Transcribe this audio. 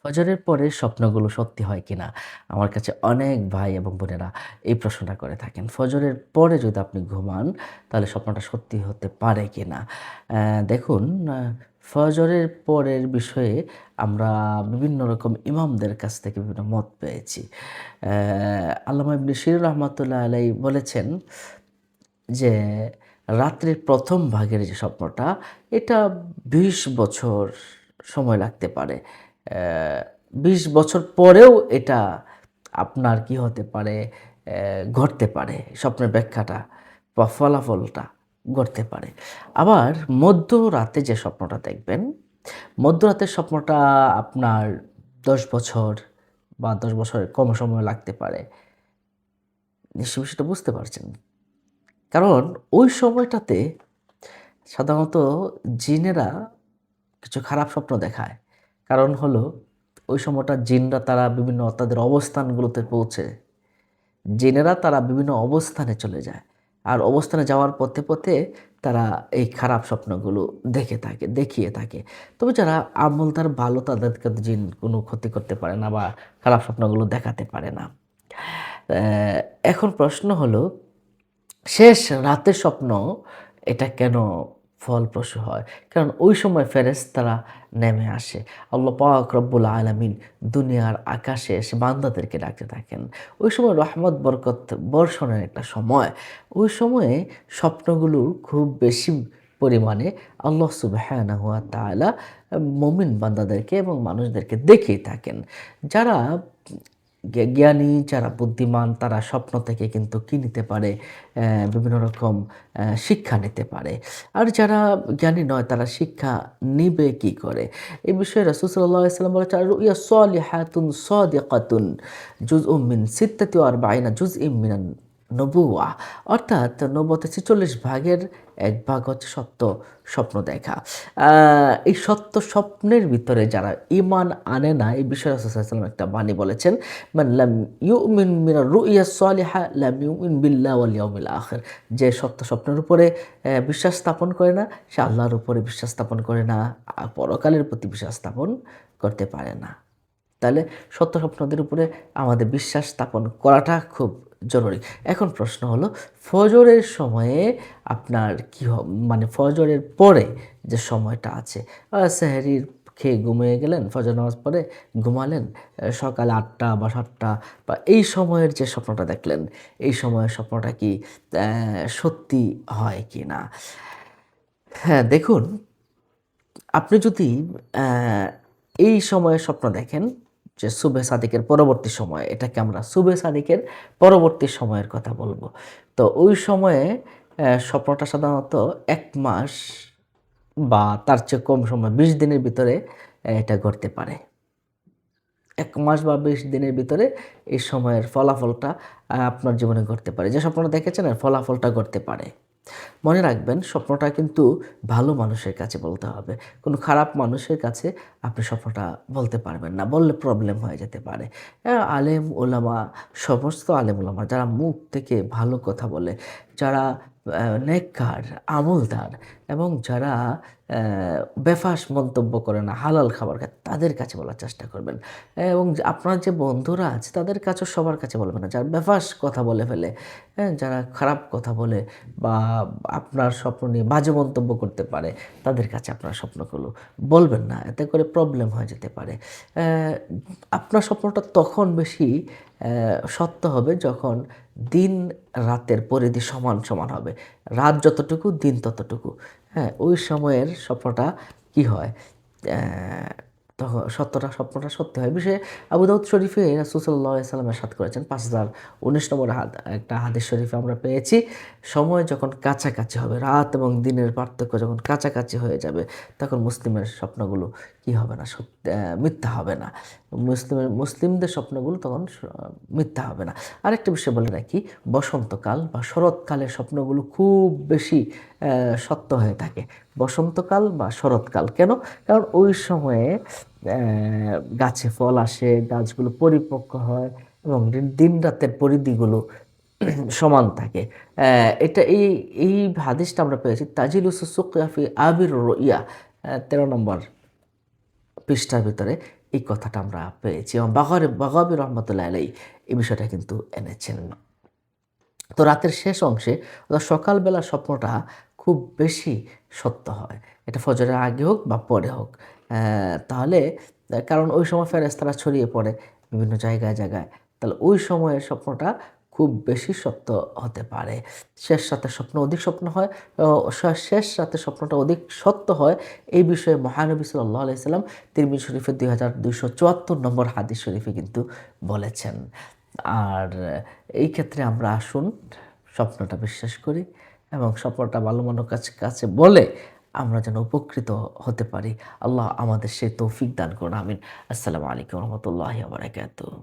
ফজরের পরে স্বপ্নগুলো সত্যি হয় কিনা? আমার কাছে অনেক ভাই এবং বোনেরা এই প্রশ্নটা করে থাকেন। ফজরের পরে যদি আপনি ঘুমান, তাহলে স্বপ্নটা সত্যি হতে পারে কিনা? দেখুন, আ ফজরের পরের বিষয়ে আমরা বিভিন্ন রকম ইমামদের কাছ থেকে বিভিন্ন মত পেয়েছি। আল্লামা ইবনে সিরিন রহমাতুল্লাহ আলাইহি বলেছেন যে, রাত্রির ১ম ভাগের যে স্বপ্নটা, এটা ২০ বছর সময় লাগতে পারে। ২০ বছর পরেও এটা আপনার কি হতে পারে, ঘটতে পারে। স্বপ্নের ব্যাখ্যাটা বা ফলাফলটা ঘটতে পারে। আবার মধ্যরাতে যে স্বপ্নটা দেখবেন, মধ্যরাতের স্বপ্নটা আপনার ১০ বছর বা ১০ বছরের কম সময় লাগতে পারে। নিশ্চয়ই বিষয়টা বুঝতে পারছেন। কারণ ওই সময়টাতে সাধারণত জিনেরা কিছু খারাপ স্বপ্ন দেখায়। কারণ হলো ওই সময়টা জিনরা তারা বিভিন্ন তাদের অবস্থানগুলোতে পৌঁছে। জিনেরা তারা বিভিন্ন অবস্থানে চলে যায়। আর অবস্থানে যাওয়ার পথে, পথে তারা এই খারাপ স্বপ্নগুলো দেখিয়ে থাকে। তবে যারা আমলদার ভালো তাদেরকে তো জিন কোনো ক্ষতি করতে পারে না বা খারাপ স্বপ্নগুলো দেখাতে পারে না। অ্যা এখন প্রশ্ন হলো শেষ রাতের স্বপ্ন এটা কেন ফলপ্রসূ হয়? কারণ ওই সময় ফেরেশতারা নেমে আসে। আল্লাহ পাক রব্বুল আলামিন দুনিয়ার আকাশে এসে বান্দাদেরকে ডাকতে থাকেন। ওই সময় রহমত বরকত বর্ষণের একটা সময়। ওই সময়ে স্বপ্নগুলো খুব বেশি পরিমাণে আল্লাহ সুবহানাহু ওয়া তাআলা মুমিন বান্দাদেরকে এবং মানুষদেরকে দেখিয়ে থাকেন। যারা জ্ঞানী, যারা বুদ্ধিমান তারা স্বপ্ন থেকে কিন্তু কি নিতে পারে? বিভিন্ন রকম শিক্ষা নিতে পারে। আর যারা জ্ঞানী নয় তারা শিক্ষা নিবে কি করে? এ বিষয়ে রাসূল সাল্লাল্লাহু আলাইহি ওয়াসাল্লাম বলেছেন, "আর-রু'য়া সালিহাতুন সাদিকাতুন জুজউম মিন সিত্তাতি ওয়া আরবাঈনা জুজইম মিনান নবুওয়াহ।" অর্থাৎ নবুয়তের ৪৬ ভাগের ১ ভাগ হচ্ছে সত্য স্বপ্ন দেখা। আ এই সত্য স্বপ্নের ভিতরে যারা ঈমান আনে না, এই বিষয়ে রাসূল সাল্লাল্লাহু আলাইহি ওয়াসাল্লাম একটা বাণী বলেছেন, "মান লাম ইউমিন মিনার রু'ইয়া সালিহা লাম ইউমিন বিল্লাহি ওয়াল ইয়াউমিল আখির।" যে সত্য স্বপ্নের উপরে বিশ্বাস স্থাপন করে না, সে আল্লাহর উপরে বিশ্বাস স্থাপন করে না, পরকালের প্রতি বিশ্বাস স্থাপন করতে পারে না। তাহলে সত্য স্বপ্নদের উপরে আমাদের বিশ্বাস স্থাপন করাটা খুব জরুরি। এখন প্রশ্ন হলো ফজরের সময়ে আপনার কি মানে ফজরের পরে যে সময়টা আছে, সেহরির খেয়ে ঘুমিয়ে গেলেন, ফজর নামাজ পড়ে ঘুমালেন, সকাল ৮টা বা ৭টা বা এই সময়ের যে স্বপ্নটা দেখলেন, এই সময়ের স্বপ্নটা কি সত্যি হয় কিনা? হ্যাঁ, দেখুন, আপনি যদি অ্যা এই সময়ে স্বপ্ন দেখেন যে সুবে সাদিকের পরবর্তী সময়, এটাকে আমরা সুবে সাদিকের পরবর্তী সময়ের কথা বলবো। তো ওই সময়ে স্বপ্নটা সাধারণত ১ মাস বা তার চেয়ে কম সময় ২০ দিনের ভিতরে এটা ঘটতে পারে। ১ মাস বা ২০ দিনের ভিতরে এই সময়ের ফলাফলটা আপনার জীবনে ঘটতে পারে। যে স্বপ্নটা দেখেছেন এর ফলাফলটা ঘটতে পারে। মনে রাখবেন স্বপ্নটা কিন্তু ভালো মানুষের কাছে বলতে হবে। কোনো খারাপ মানুষের কাছে আপনি স্বপ্নটা বলতে পারবেন না। বললে প্রবলেম হয়ে যেতে পারে। আলেম ওলামা, সমস্ত আলেম ওলামা যারা মুখ থেকে ভালো কথা বলে, যারা নেককার, আমলদার এবং যারা অ্যা বেফাঁস মন্তব্য করে না, হালাল খাবার খায়, তাদের কাছে বলার চেষ্টা করবেন। এবং আপনার যে বন্ধুরা আছে তাদের কাছেও সবার কাছে বলবেন না। যারা বেফাঁস কথা বলে ফেলে, হ্যাঁ? যারা খারাপ কথা বলে বা আপনার স্বপ্ন নিয়ে বাজে মন্তব্য করতে পারে, তাদের কাছে আপনার স্বপ্নগুলো বলবেন না। এতে করে প্রবলেম হয়ে যেতে পারে। অ্যা আপনার স্বপ্নটা তখন বেশি সত্য হবে যখন দিন রাতের পরিধি সমান, সমান হবে। রাত যতটুকু দিন ততটুকু। হ্যাঁ? ওই সময়ের স্বপ্নটা কি হয়? অ্যা স্বপ্নটা সত্যি হয়। বিষয়ে আবু দাউদ শরীফে রাসূল সাল্লাল্লাহু আলাইহি ওয়াসাল্লাম ইরশাদ করেছেন ৫,০১৯ নম্বর একটা হাদিস শরীফে আমরা পেয়েছি, সময় যখন কাছাকাছি হবে, রাত এবং দিনের পার্থক্য যখন কাছাকাছি হয়ে যাবে, তখন মুসলিমের স্বপ্নগুলো কি হবে না? মিথ্যা হবে না। মুসলিমদের স্বপ্নগুলো তখন মিথ্যা হবে না। আরেকটা বিষয় বলে রাখি, বসন্তকাল বা শরৎকালের স্বপ্নগুলো খুব বেশি সত্য হয়ে থাকে। বসন্তকাল বা শরৎকাল। কেন? কারণ ওই সময়ে গাছে ফল আসে, গাছগুলো পরিপক্ক হয় এবং দিন-রাতের পরিধিগুলো সমান থাকে। এটা এই হাদিসটা আমরা পেয়েছি তাজিলুস সুকয়া ফি আবির রুইয়া ১৩ নম্বর পৃষ্ঠার ভিতরে এই কথাটা আমরা পেয়েছি এবং বাগাবী রহমতুল্লাহ আলাই এই বিষয়টা কিন্তু এনেছেন। তো রাতের শেষ অংশে অর্থাৎ সকালবেলা স্বপ্নটা খুব বেশি সত্য হয়। এটা ফজরের আগে হোক বা পরে হোক। তাহলে কারণ ওই সময় ফেরেশতারা ছড়িয়ে পড়ে বিভিন্ন জায়গায়। তাহলে ওই সময়ের স্বপ্নটা খুব বেশি সত্য হতে পারে। শেষ রাতের স্বপ্ন অধিক স্বপ্ন হয় শেষ রাতের স্বপ্নটা অধিক সত্য হয় এই বিষয়ে মহানবী সাল্লাল্লাহু আলাইহি সাল্লাম তিরমিজি শরীফের 2274 নম্বর হাদিস শরীফে কিন্তু বলেছেন। আর এই ক্ষেত্রে আমরা আসুন স্বপ্নটা বিশ্বাস করি এবং স্বপ্নটা ভালো মন্দের কাছে বলে আমরা যেন উপকৃত হতে পারি। আল্লাহ আমাদের সেই তৌফিক দান করুন। আমিন। আসসালামু আলাইকুম ওয়া রাহমাতুল্লাহি ওয়া বারাকাতুহু।